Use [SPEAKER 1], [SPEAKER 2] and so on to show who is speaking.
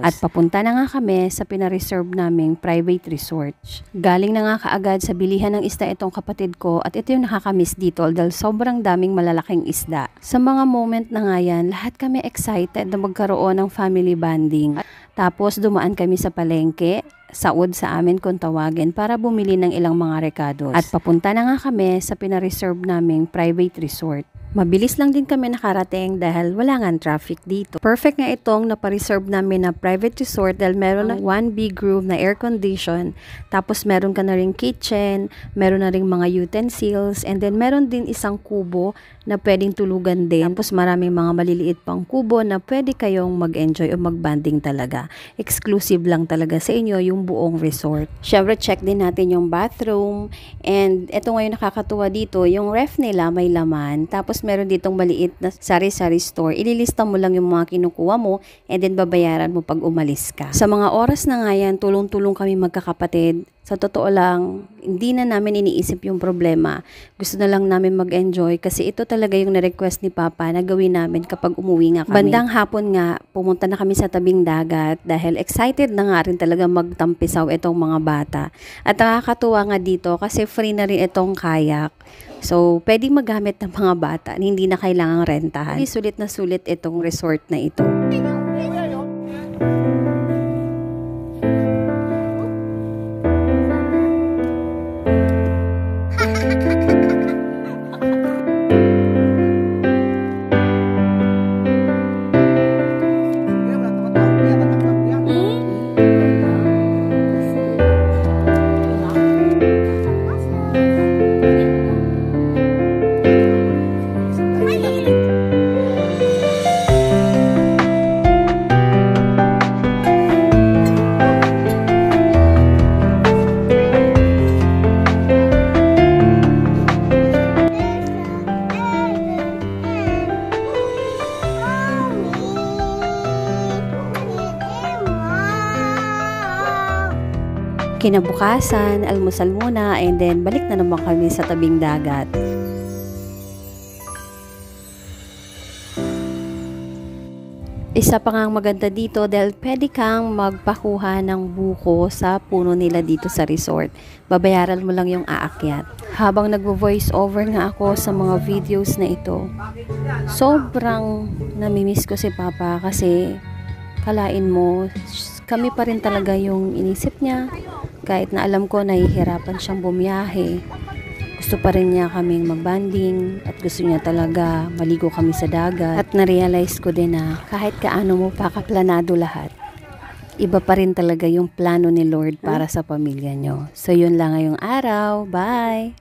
[SPEAKER 1] At papunta na nga kami sa pinareserve naming private resort. Galing na nga kaagad sa bilihan ng isda itong kapatid ko at ito yung nakakamiss dito dahil sobrang daming malalaking isda. Sa mga moment na nga yan, lahat kami excited na magkaroon ng family bonding. Tapos dumaan kami sa palengke, saod sa amin kung tawagin, para bumili ng ilang mga recados. At papunta na nga kami sa pinareserve naming private resort. Mabilis lang din kami nakarating dahil wala nga traffic dito. Perfect nga itong napareserve namin na private resort dahil meron na one big room na air condition. Tapos meron ka na ring kitchen, meron na ring mga utensils, and then meron din isang kubo na pwedeng tulugan din. Tapos maraming mga maliliit pang kubo na pwede kayong mag-enjoy o mag-banding talaga. Exclusive lang talaga sa inyo yung buong resort. Syempre check din natin yung bathroom, and ito ngayon nakakatuwa dito, yung ref nila may laman. Tapos meron ditong maliit na sari-sari store. Ililista mo lang yung mga kinukuha mo and then babayaran mo pag umalis ka. Sa mga oras na nga yan, tulong-tulong kami magkakapatid. Sa totoo lang, hindi na namin iniisip yung problema. Gusto na lang namin mag-enjoy kasi ito talaga yung na-request ni Papa na gawin namin kapag umuwi nga kami. Bandang hapon nga, pumunta na kami sa tabing dagat dahil excited na nga rin talaga magtampisaw itong mga bata. At nakakatuwa nga dito kasi free na rin itong kayak. So, pwedeng magamit ng mga bata, hindi na kailangang rentahan. Sulit na sulit itong resort na ito. Kinabukasan, almusal muna, and then balik na naman kami sa tabing dagat. Isa pa nga maganda dito dahil pwede kang magpakuha ng buko sa puno nila dito sa resort. Babayaran mo lang yung aakyat. Habang nagvo-voice over nga ako sa mga videos na ito, sobrang namimiss ko si Papa kasi kalain mo, kami pa rin talaga yung inisip niya. Kahit na alam ko nahihirapan siyang bumiyahe, gusto pa rin niya kaming magbanding at gusto niya talaga maligo kami sa dagat. At na-realize ko din na kahit kaano mo pakaplanado lahat, iba pa rin talaga yung plano ni Lord para sa pamilya nyo. So yun lang ngayong araw. Bye!